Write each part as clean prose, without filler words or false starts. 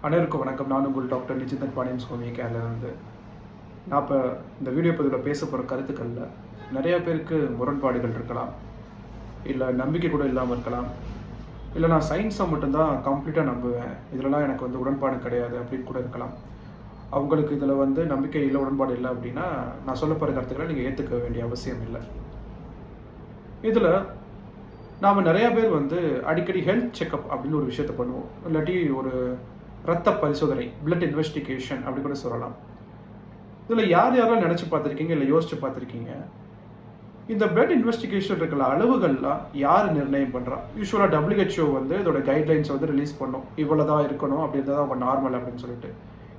அனைவருக்கும் வணக்கம். நான் உங்கள் டாக்டர் நிஜிந்தன் பாண்டியன் சுவாமி கேரளாவிலிருந்து. நான் இப்போ இந்த வீடியோ பதிவில் பேச போகிற கருத்துக்களில் நிறைய பேருக்கு முரண்பாடுகள் இருக்கலாம், இல்லை நம்பிக்கை கூட இல்லாமல் இருக்கலாம், இல்லை நான் சயின்ஸை மட்டும்தான் கம்ப்ளீட்டாக நம்புவேன், இதிலலாம் எனக்கு உடன்பாடு கிடையாது அப்படின்னு கூட இருக்கலாம். அவங்களுக்கு இதில் நம்பிக்கை இல்லை, உடன்பாடு இல்லை அப்படின்னா நான் சொல்ல போகிற கருத்துக்களை நீங்கள் ஏற்றுக்க வேண்டிய அவசியம் இல்லை. இதில் நாம் நிறையா பேர் அடிக்கடி ஹெல்த் செக்அப் அப்படின்னு ஒரு விஷயத்தை பண்ணுவோம், இல்லாட்டி ஒரு ரத்த பரிசோதனை, பிளட் இன்வெஸ்டிகேஷன் அப்படி கூட சொல்லலாம். இதில் யாரெல்லாம் நினச்சி பார்த்துருக்கீங்க, இல்லை யோசிச்சு பார்த்துருக்கீங்க? இந்த பிளட் இன்வெஸ்டிகேஷன் இருக்கிற அளவுகள்லாம் யார் நிர்ணயம் பண்ணுறா? யூஸ்வலாக WHO இதோட கைட்லைன்ஸ் ரிலீஸ் பண்ணும், இவ்வளோ தான் இருக்கணும், அப்படி இருந்தால் தான் அவங்க நார்மல் அப்படின்னு சொல்லிட்டு.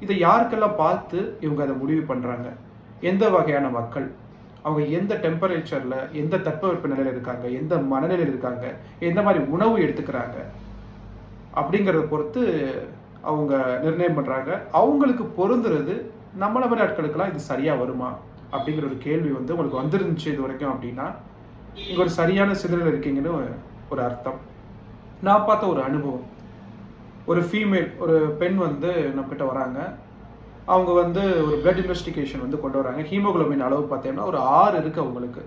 இதை யாருக்கெல்லாம் பார்த்து இவங்க அதை முடிவு பண்ணுறாங்க? எந்த வகையான மக்கள், அவங்க எந்த டெம்பரேச்சரில், எந்த தட்பவெப்ப நிலையில் இருக்காங்க, எந்த மனநிலையில் இருக்காங்க, எந்த மாதிரி உணவு எடுத்துக்கிறாங்க அப்படிங்கிறத பொறுத்து அவங்க நிர்ணயம் பண்ணுறாங்க. அவங்களுக்கு பொருந்துறது நம்மள மாதிரி ஆட்களுக்கெல்லாம் இது சரியாக வருமா அப்படிங்கிற ஒரு கேள்வி உங்களுக்கு வந்துருந்துச்சு இது வரைக்கும் அப்படின்னா நீங்கள் ஒரு சரியான சிதறில் இருக்கீங்கன்னு ஒரு அர்த்தம். நான் பார்த்த ஒரு அனுபவம், ஒரு ஃபீமேல், ஒரு பெண் நம்மக்கிட்ட வராங்க. அவங்க ஒரு பிளட் இன்வெஸ்டிகேஷன் கொண்டு வராங்க. ஹீமோகுளோபின் அளவு பார்த்தீங்கன்னா ஒரு 6 இருக்குது அவங்களுக்கு.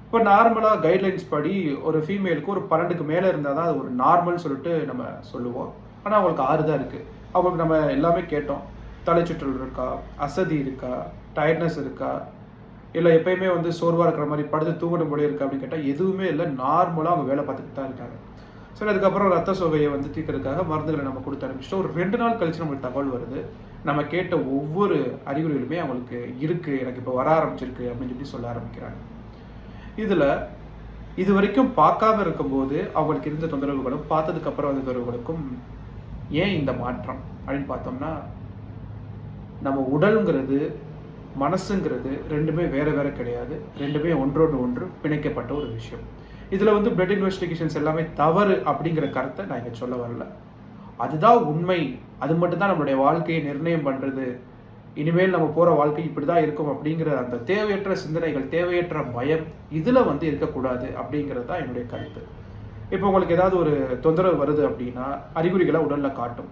இப்போ நார்மலாக கைட்லைன்ஸ் படி ஒரு ஃபீமேலுக்கு ஒரு 12க்கு மேலே இருந்தால் தான் அது ஒரு நார்மல்னு சொல்லிட்டு நம்ம சொல்லுவோம். ஆனால் அவங்களுக்கு 6 தான் இருக்குது. அவங்களுக்கு நம்ம எல்லாமே கேட்டோம், தலைச்சுற்றல் இருக்கா, அசதி இருக்கா, டயர்ட்னஸ் இருக்கா, இல்லை எப்பயுமே சோர்வாக இருக்கிற மாதிரி படுத்து தூங்கணும் போல இருக்கா அப்படின்னு கேட்டால் எதுவுமே இல்லை, நார்மலாக அவங்க வேலை பார்த்துட்டு தான் இருக்காங்க. சரி, அதுக்கப்புறம் ரத்த சோகையை தீர்க்கறதுக்காக மருந்துகளை நம்ம கொடுத்து அனுப்பிச்சிட்டோம். ஒரு 2 நாள் கழிச்சு நம்மளுக்கு தகவல் வருது, நம்ம கேட்ட ஒவ்வொரு அறிகுறிகளுமே அவங்களுக்கு இருக்குது, எனக்கு இப்போ வர ஆரம்பிச்சிருக்கு அப்படின்னு சொல்ல ஆரம்பிக்கிறாங்க. இதில் இது வரைக்கும் பார்க்காம இருக்கும்போது அவங்களுக்கு இருந்த தொந்தரவுகளும் பார்த்ததுக்கு அப்புறம் வந்த தொந்தரவுகளுக்கும் ஏன் இந்த மாற்றம் அப்படின்னு பார்த்தோம்னா, நம்ம உடலுங்கிறது மனசுங்கிறது ரெண்டுமே வேற வேற கிடையாது, ரெண்டுமே ஒன்றோடு ஒன்று பிணைக்கப்பட்ட ஒரு விஷயம். இதில் பிளட் இன்வெஸ்டிகேஷன்ஸ் எல்லாமே தவறு அப்படிங்கிற கருத்தை நான் இங்கே சொல்ல வரல. அதுதான் உண்மை, அது மட்டும்தான் நம்மளுடைய வாழ்க்கையை நிர்ணயம் பண்ணுறது, இனிமேல் நம்ம போகிற வாழ்க்கை இப்படி தான் இருக்கும் அப்படிங்கிற அந்த தேவையற்ற சிந்தனைகள், தேவையற்ற பயம் இதில் இருக்கக்கூடாது அப்படிங்கிறது தான் என்னுடைய கருத்து. இப்போ உங்களுக்கு ஏதாவது ஒரு தொந்தரவு வருது அப்படின்னா அறிகுறிகளை உடலில் காட்டும்.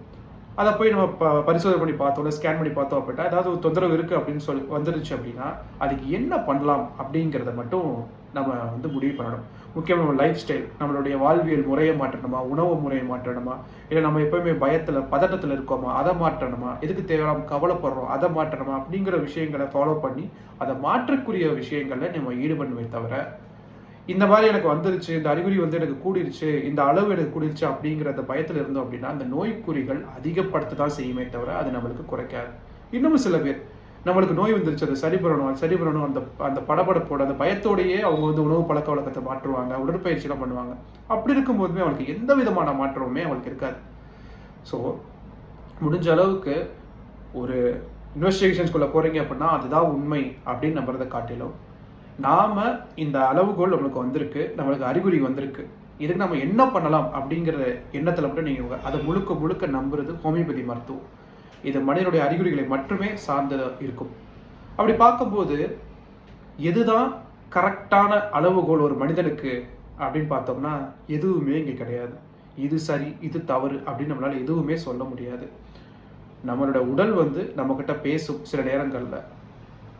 அதை போய் நம்ம பரிசோதனை பண்ணி பார்த்தோம், ஸ்கேன் பண்ணி பார்த்தோம் அப்படின்னா ஏதாவது ஒரு தொந்தரவு இருக்குது அப்படின்னு வந்துருச்சு அப்படின்னா அதுக்கு என்ன பண்ணலாம் அப்படிங்கிறத மட்டும் நம்ம முடிவு பண்ணணும். முக்கியமாக நம்ம லைஃப் ஸ்டைல், நம்மளுடைய வாழ்வியல் முறையை மாற்றணுமா, உணவு முறையை மாற்றணுமா, இல்லை நம்ம எப்போயுமே பயத்தில் பதட்டத்தில் இருக்கோமா அதை மாற்றணுமா, எதுக்கு தேவையான கவலைப்படுறோம் அதை மாற்றணுமா அப்படிங்கிற விஷயங்களை ஃபாலோ பண்ணி அதை மாற்றக்கூடிய விஷயங்களில் நம்ம ஈடுபடுமே தவிர, இந்த மாதிரி எனக்கு வந்துருச்சு, இந்த அறிகுறி எனக்கு கூடிருச்சு, இந்த அளவு எனக்கு கூடிருச்சு அப்படிங்கிற அந்த பயத்தில் இருந்தோம் அப்படின்னா அந்த நோய்க்குறிகள் அதிகப்படுத்த தான் செய்யுமே தவிர அது நம்மளுக்கு குறைக்காது. இன்னமும் சில பேர் நம்மளுக்கு நோய் வந்துருச்சு, அதை சரி பண்ணணும் அந்த படபடப்போட அந்த பயத்தோடையே அவங்க உணவு பழக்க வழக்கத்தை மாற்றுவாங்க, உடற்பயிற்சியெல்லாம் பண்ணுவாங்க. அப்படி இருக்கும்போதுமே அவங்களுக்கு எந்த விதமான மாற்றமுமே அவங்களுக்கு இருக்காது. ஸோ முடிஞ்ச அளவுக்கு ஒரு இன்வெஸ்டிகேஷன்ஸ்குள்ளே போகிறீங்க அப்படின்னா அதுதான் உண்மை அப்படின்னு நம்புறதை காட்டிலும், நாம் இந்த அளவுகோல் நம்மளுக்கு வந்திருக்கு, நம்மளுக்கு அறிகுறி வந்திருக்கு, இதுக்கு நம்ம என்ன பண்ணலாம் அப்படிங்கிற எண்ணத்தில் மட்டும் நீங்கள் அதை முழுக்க நம்புறது ஹோமியோபதி மருத்துவம். இது மனிதனுடைய அறிகுறிகளை மட்டுமே சார்ந்ததாக இருக்கும். அப்படி பார்க்கும்போது எதுதான் கரெக்டான அளவுகோல் ஒரு மனிதனுக்கு அப்படின்னு பார்த்தோம்னா எதுவுமே இங்கே கிடையாது. இது சரி, இது தவறு அப்படின்னு நம்மளால் எதுவுமே சொல்ல முடியாது. நம்மளோட உடல் நம்மக்கிட்ட பேசும் சில நேரங்களில்.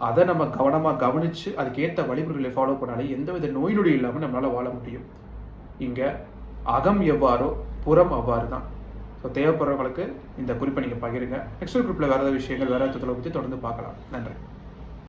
அதை நம்ம கவனமாக கவனித்து அதுக்கேற்ற வழிமுறைகளை ஃபாலோ பண்ணாலே எந்தவித நோய் நொடி இல்லாமல் நம்மளால் வாழ முடியும். இங்கே அகம் எவ்வாறோ புறம் அவ்வாறு தான். ஸோ தேவைப்படுறவங்களுக்கு இந்த குறிப்பை நீங்கள் பகிருங்க. நெக்ஸ்ட் குரூப்பில் வேறு ஏதாவது விஷயங்கள், வேறு ஏதாவது பற்றி தொடர்ந்து பார்க்கலாம். நன்றி.